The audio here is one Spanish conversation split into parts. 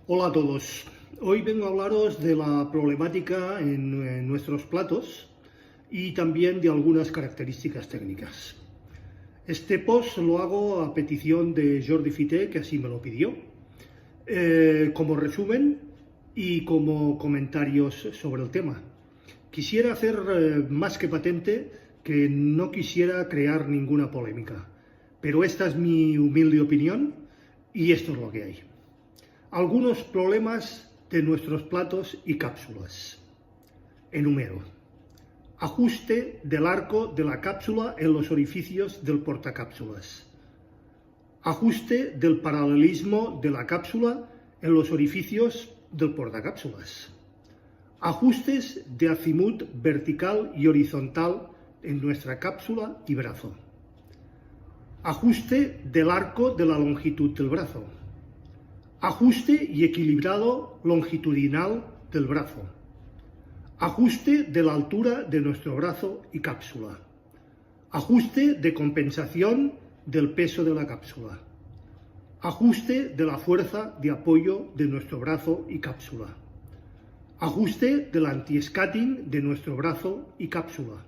Hola a todos. Hoy vengo a hablaros de la problemática en nuestros platos y también de algunas características técnicas. Este post lo hago a petición de Jordi Fité, que así me lo pidió, como resumen y como comentarios sobre el tema. Quisiera hacer más que patente que no quisiera crear ninguna polémica, pero esta es mi humilde opinión y esto es lo que hay. Algunos problemas de nuestros platos y cápsulas. Enumero. Ajuste del arco de la cápsula en los orificios del portacápsulas. Ajuste del paralelismo de la cápsula en los orificios del portacápsulas. Ajustes de azimut vertical y horizontal en nuestra cápsula y brazo. Ajuste del arco de la longitud del brazo. Ajuste y equilibrado longitudinal del brazo. Ajuste de la altura de nuestro brazo y cápsula. Ajuste de compensación del peso de la cápsula. Ajuste de la fuerza de apoyo de nuestro brazo y cápsula. Ajuste del anti-scatting de nuestro brazo y cápsula.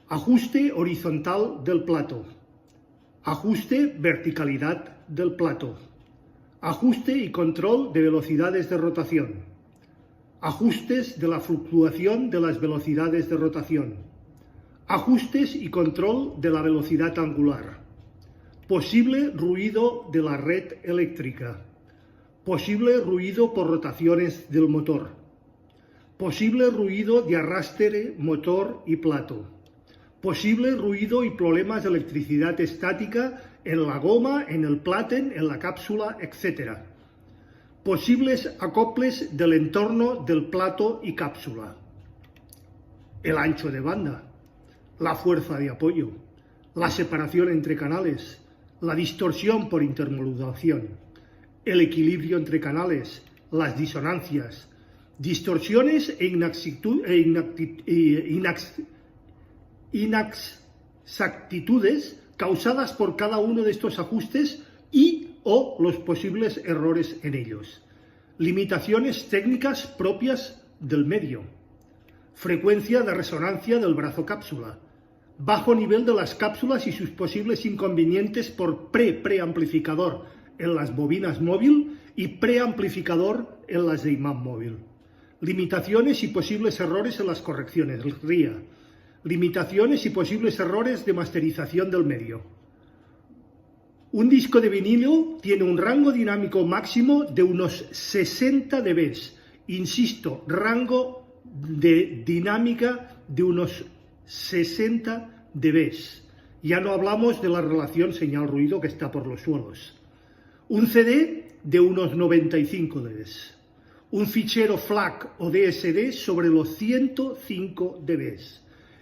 Ajuste horizontal del plato. Ajuste verticalidad del plato. Ajuste y control de velocidades de rotación. Ajustes de la fluctuación de las velocidades de rotación. Ajustes y control de la velocidad angular. Posible ruido de la red eléctrica. Posible ruido por rotaciones del motor. Posible ruido de arrastre motor y plato. Posible ruido y problemas de electricidad estática en la goma, en el platen, en la cápsula, etc. Posibles acoples del entorno del plato y cápsula. El ancho de banda, la fuerza de apoyo, la separación entre canales, la distorsión por intermodulación, el equilibrio entre canales, las disonancias, distorsiones e inexactitudes causadas por cada uno de estos ajustes y o los posibles errores en ellos. Limitaciones técnicas propias del medio. Frecuencia de resonancia del brazo cápsula. Bajo nivel de las cápsulas y sus posibles inconvenientes por preamplificador en las bobinas móvil y preamplificador en las de imán móvil. Limitaciones y posibles errores en las correcciones RIA. Limitaciones y posibles errores de masterización del medio. Un disco de vinilo tiene un rango dinámico máximo de unos 60 dB. Insisto, rango de dinámica de unos 60 dB. Ya no hablamos de la relación señal-ruido que está por los suelos. Un CD de unos 95 dB. Un fichero FLAC o DSD sobre los 105 dB.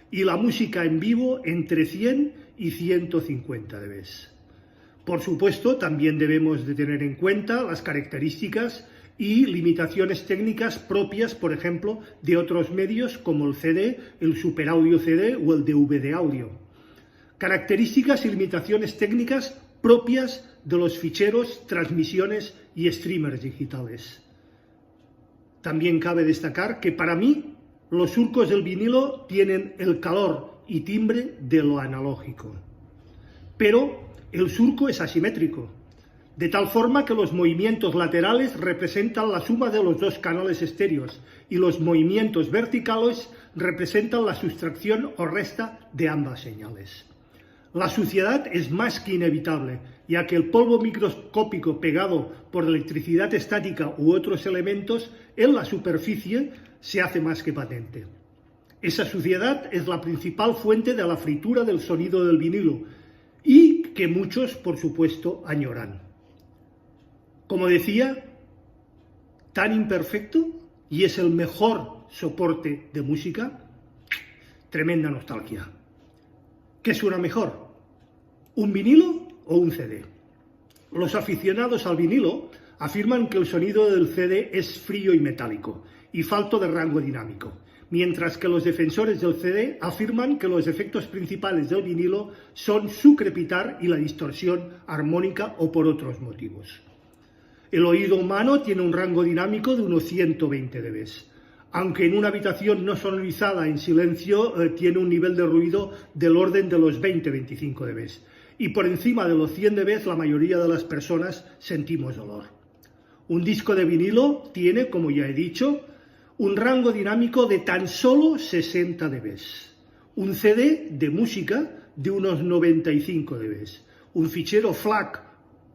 Y la música en vivo entre 100 y 150 dB. Por supuesto, también debemos de tener en cuenta las características y limitaciones técnicas propias, por ejemplo, de otros medios como el CD, el superaudio CD o el DVD audio. Características y limitaciones técnicas propias de los ficheros, transmisiones y streamers digitales. También cabe destacar que para mí los surcos del vinilo tienen el calor y timbre de lo analógico, pero el surco es asimétrico, de tal forma que los movimientos laterales representan la suma de los dos canales estéreos y los movimientos verticales representan la sustracción o resta de ambas señales. La suciedad es más que inevitable, ya que el polvo microscópico pegado por electricidad estática u otros elementos en la superficie se hace más que patente. Esa suciedad es la principal fuente de la fritura del sonido del vinilo y que muchos, por supuesto, añoran. Como decía, tan imperfecto y es el mejor soporte de música, tremenda nostalgia. ¿Qué suena mejor? ¿Un vinilo o un CD? Los aficionados al vinilo afirman que el sonido del CD es frío y metálico y falto de rango dinámico, mientras que los defensores del CD afirman que los efectos principales del vinilo son su crepitar y la distorsión armónica o por otros motivos. El oído humano tiene un rango dinámico de unos 120 dB. Aunque en una habitación no sonorizada en silencio tiene un nivel de ruido del orden de los 20-25 dB. Y por encima de los 100 dB la mayoría de las personas sentimos dolor. Un disco de vinilo tiene, como ya he dicho, un rango dinámico de tan solo 60 dB. Un CD de música de unos 95 dB. Un fichero FLAC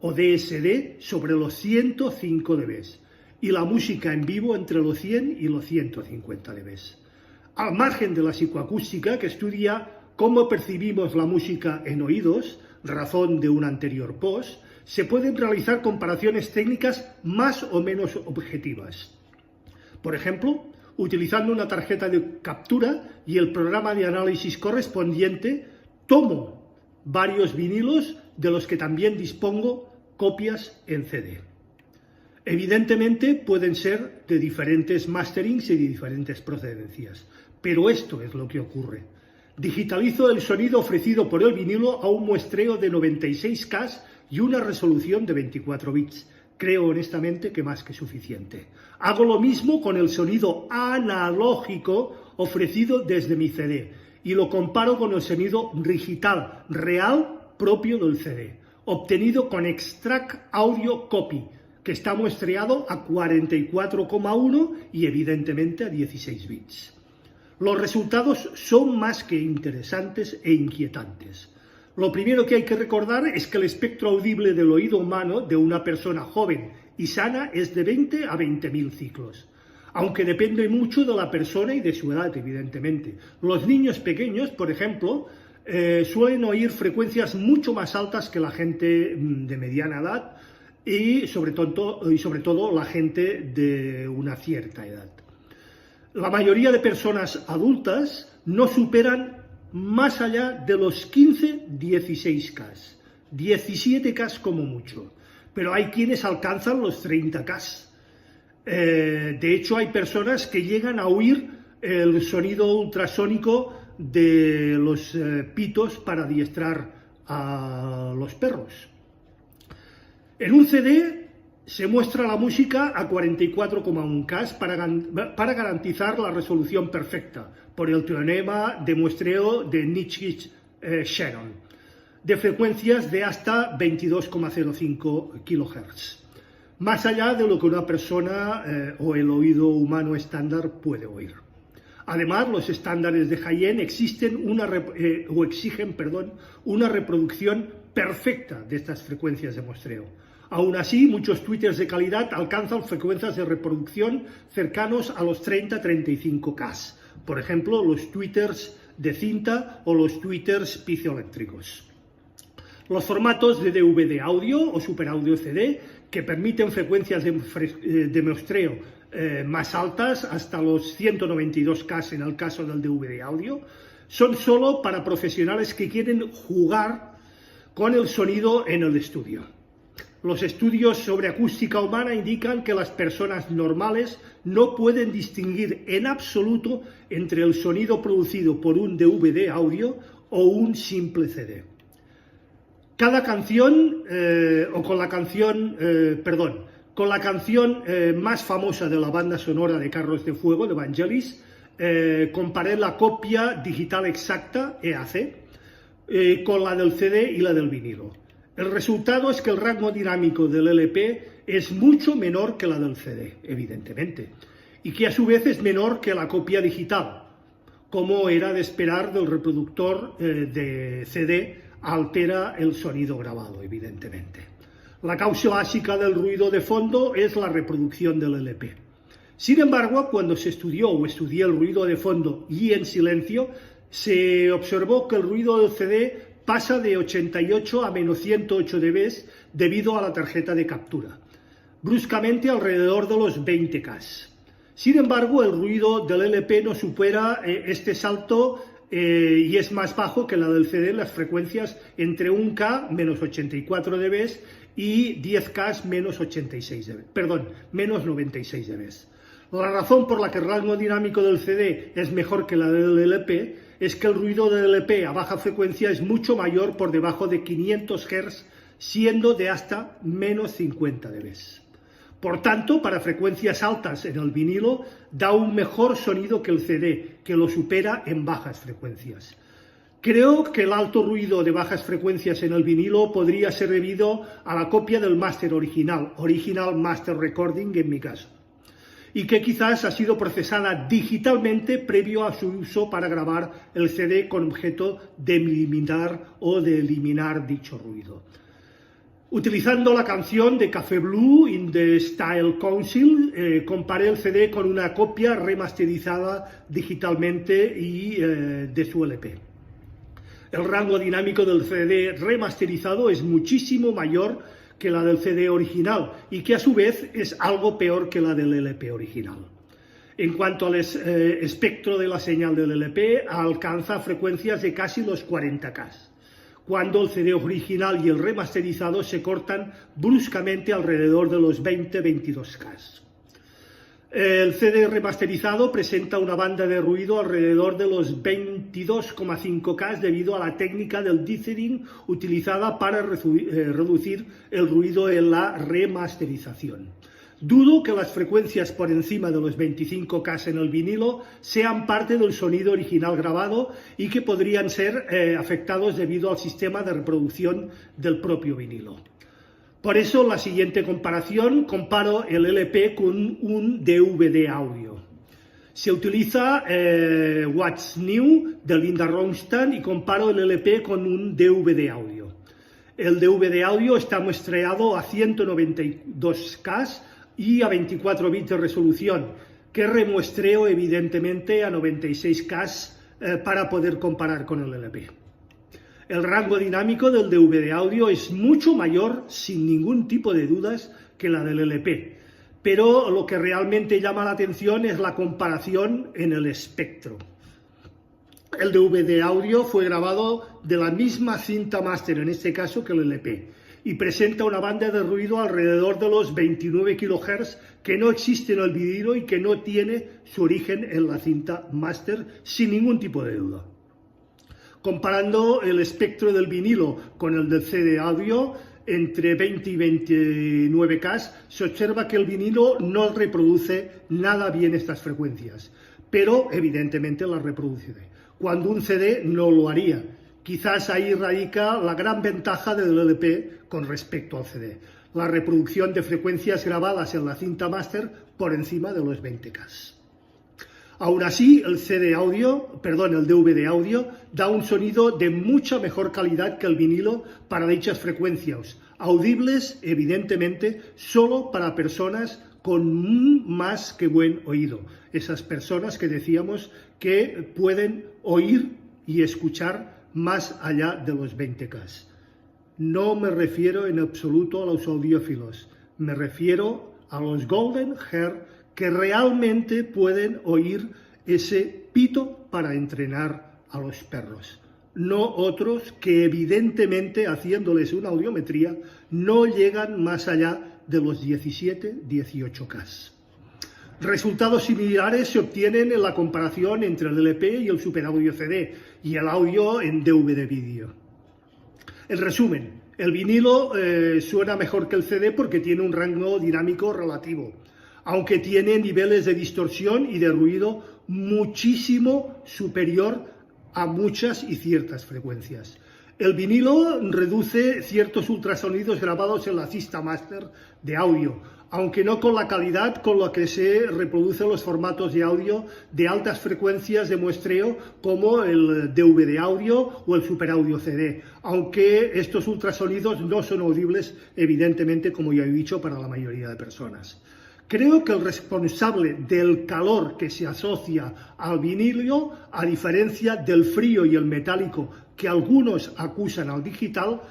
o DSD sobre los 105 dB. Y la música en vivo entre los 100 y los 150 dB. Al margen de la psicoacústica, que estudia cómo percibimos la música en oídos, razón de un anterior post, se pueden realizar comparaciones técnicas más o menos objetivas. Por ejemplo, utilizando una tarjeta de captura y el programa de análisis correspondiente, tomo varios vinilos de los que también dispongo copias en CD. Evidentemente pueden ser de diferentes masterings y de diferentes procedencias, pero esto es lo que ocurre. Digitalizo el sonido ofrecido por el vinilo a un muestreo de 96K y una resolución de 24 bits. Creo honestamente que más que suficiente. Hago lo mismo con el sonido analógico ofrecido desde mi CD y lo comparo con el sonido digital real propio del CD, obtenido con Extract Audio Copy, que está muestreado a 44,1 y evidentemente a 16 bits. Los resultados son más que interesantes e inquietantes. Lo primero que hay que recordar es que el espectro audible del oído humano de una persona joven y sana es de 20 a 20.000 ciclos, aunque depende mucho de la persona y de su edad, evidentemente. Los niños pequeños, por ejemplo, suelen oír frecuencias mucho más altas que la gente de mediana edad y sobre todo la gente de una cierta edad. La mayoría de personas adultas no superan más allá de los 15-16K, 17K como mucho, pero hay quienes alcanzan los 30K. De hecho, hay personas que llegan a oír el sonido ultrasónico de los pitos para adiestrar a los perros. En un CD se muestra la música a 44,1K para garantizar la resolución perfecta, por el teorema de muestreo de Nitschke-Shannon, de frecuencias de hasta 22,05 kHz, más allá de lo que una persona o el oído humano estándar puede oír. Además, los estándares de high-end exigen una reproducción perfecta de estas frecuencias de muestreo. Aún así, muchos tweeters de calidad alcanzan frecuencias de reproducción cercanos a los 30-35K. Por ejemplo, los tweeters de cinta o los tweeters piezoeléctricos. Los formatos de DVD audio o Super Audio CD, que permiten frecuencias de muestreo más altas, hasta los 192K en el caso del DVD audio, son solo para profesionales que quieren jugar con el sonido en el estudio. Los estudios sobre acústica humana indican que las personas normales no pueden distinguir en absoluto entre el sonido producido por un DVD audio o un simple CD. Cada canción, con la canción más famosa de la banda sonora de Carros de Fuego, de Vangelis, comparé la copia digital exacta, EAC, con la del CD y la del vinilo. El resultado es que el rango dinámico del LP es mucho menor que la del CD, evidentemente, y que a su vez es menor que la copia digital, como era de esperar del reproductor de CD, altera el sonido grabado, evidentemente. La causa básica del ruido de fondo es la reproducción del LP. Sin embargo, cuando se estudié el ruido de fondo y en silencio, se observó que el ruido del CD pasa de 88 a menos 108 dB debido a la tarjeta de captura, bruscamente alrededor de los 20K. Sin embargo, el ruido del LP no supera este salto y es más bajo que la del CD en las frecuencias entre 1K menos 84 dB y 10K menos 96 dB. La razón por la que el rango dinámico del CD es mejor que la del LP es que el ruido del LP a baja frecuencia es mucho mayor por debajo de 500 Hz, siendo de hasta menos 50 dB. Por tanto, para frecuencias altas en el vinilo da un mejor sonido que el CD, que lo supera en bajas frecuencias. Creo que el alto ruido de bajas frecuencias en el vinilo podría ser debido a la copia del máster original, Original Master Recording en mi caso, y que quizás ha sido procesada digitalmente previo a su uso para grabar el CD con objeto de eliminar dicho ruido. Utilizando la canción de Café Blue in the Style Council, comparé el CD con una copia remasterizada digitalmente y de su LP. El rango dinámico del CD remasterizado es muchísimo mayor que la del CD original y que a su vez es algo peor que la del LP original. En cuanto al espectro de la señal del LP, alcanza frecuencias de casi los 40K, cuando el CD original y el remasterizado se cortan bruscamente alrededor de los 20-22K. El CD remasterizado presenta una banda de ruido alrededor de los 22,5K debido a la técnica del dithering utilizada para reducir el ruido en la remasterización. Dudo que las frecuencias por encima de los 25K en el vinilo sean parte del sonido original grabado y que podrían ser afectados debido al sistema de reproducción del propio vinilo. Por eso, la siguiente comparación, comparo el LP con un DVD audio. Se utiliza What's New de Linda Ronstadt y comparo el LP con un DVD audio. El DVD audio está muestreado a 192K y a 24 bits de resolución, que remuestreo evidentemente a 96K para poder comparar con el LP. El rango dinámico del DVD audio es mucho mayor, sin ningún tipo de dudas, que la del LP, pero lo que realmente llama la atención es la comparación en el espectro. El DVD audio fue grabado de la misma cinta máster, en este caso, que el LP, y presenta una banda de ruido alrededor de los 29 kHz que no existe en el vinilo y que no tiene su origen en la cinta máster, sin ningún tipo de duda. Comparando el espectro del vinilo con el del CD audio, entre 20 y 29K, se observa que el vinilo no reproduce nada bien estas frecuencias, pero evidentemente las reproduce, cuando un CD no lo haría. Quizás ahí radica la gran ventaja del LP con respecto al CD, la reproducción de frecuencias grabadas en la cinta máster por encima de los 20K. Aún así, el DVD audio da un sonido de mucha mejor calidad que el vinilo para dichas frecuencias, audibles evidentemente solo para personas con más que buen oído, esas personas que decíamos que pueden oír y escuchar más allá de los 20K. No me refiero en absoluto a los audiófilos, me refiero a los golden hair que realmente pueden oír ese pito para entrenar a los perros, no otros que evidentemente, haciéndoles una audiometría, no llegan más allá de los 17-18K. Resultados similares se obtienen en la comparación entre el LP y el superaudio CD y el audio en DVD vídeo. En resumen, el vinilo suena mejor que el CD porque tiene un rango dinámico relativo, aunque tiene niveles de distorsión y de ruido muchísimo superior a muchas y ciertas frecuencias. El vinilo reduce ciertos ultrasonidos grabados en la cinta máster de audio, aunque no con la calidad con la que se reproducen los formatos de audio de altas frecuencias de muestreo como el DVD audio o el superaudio CD, aunque estos ultrasonidos no son audibles evidentemente, como ya he dicho, para la mayoría de personas. Creo que el responsable del calor que se asocia al vinilo, a diferencia del frío y el metálico que algunos acusan al digital,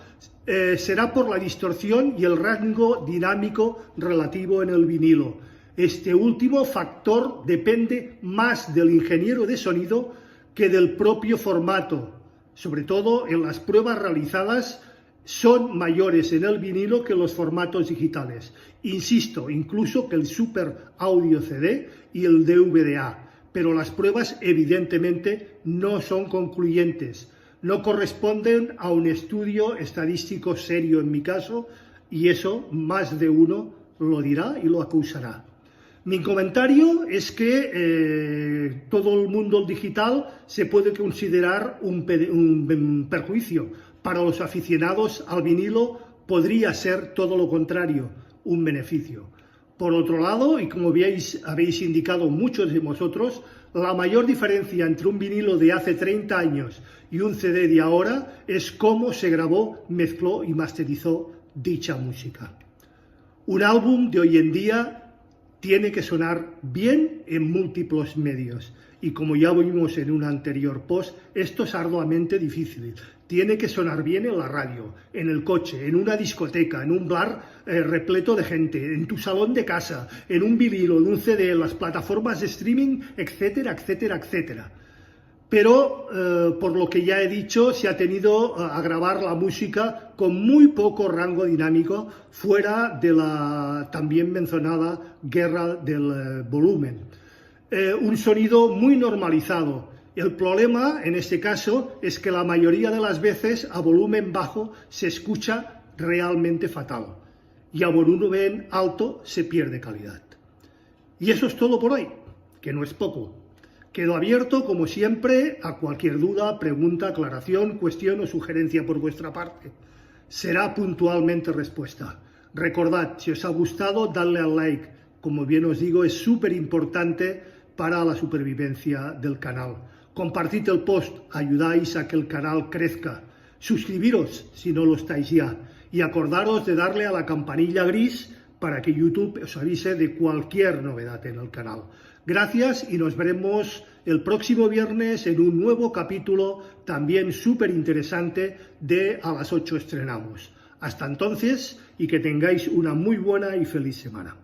será por la distorsión y el rango dinámico relativo en el vinilo. Este último factor depende más del ingeniero de sonido que del propio formato. Sobre todo en las pruebas realizadas son mayores en el vinilo que los formatos digitales. Insisto, incluso que el Super Audio CD y el DVD-A, pero las pruebas evidentemente no son concluyentes, no corresponden a un estudio estadístico serio en mi caso, y eso más de uno lo dirá y lo acusará. Mi comentario es que todo el mundo digital se puede considerar un perjuicio. Para los aficionados al vinilo podría ser todo lo contrario, un beneficio. Por otro lado, y como habéis indicado muchos de vosotros, la mayor diferencia entre un vinilo de hace 30 años y un CD de ahora es cómo se grabó, mezcló y masterizó dicha música. Un álbum de hoy en día tiene que sonar bien en múltiples medios y como ya vimos en un anterior post, esto es arduamente difícil. Tiene que sonar bien en la radio, en el coche, en una discoteca, en un bar repleto de gente, en tu salón de casa, en un vinilo, en un CD, en las plataformas de streaming, etcétera, etcétera, etcétera. Pero, por lo que ya he dicho, se ha tenido a grabar la música con muy poco rango dinámico fuera de la también mencionada guerra del volumen. Un sonido muy normalizado. El problema, en este caso, es que la mayoría de las veces a volumen bajo se escucha realmente fatal y a volumen alto se pierde calidad. Y eso es todo por hoy, que no es poco. Quedo abierto, como siempre, a cualquier duda, pregunta, aclaración, cuestión o sugerencia por vuestra parte. Será puntualmente respuesta. Recordad, si os ha gustado, dadle al like. Como bien os digo, es súper importante para la supervivencia del canal. Compartid el post, ayudáis a que el canal crezca. Suscribiros si no lo estáis ya. Y acordaros de darle a la campanilla gris para que YouTube os avise de cualquier novedad en el canal. Gracias y nos veremos el próximo viernes en un nuevo capítulo también súper interesante de A las 8 estrenamos. Hasta entonces y que tengáis una muy buena y feliz semana.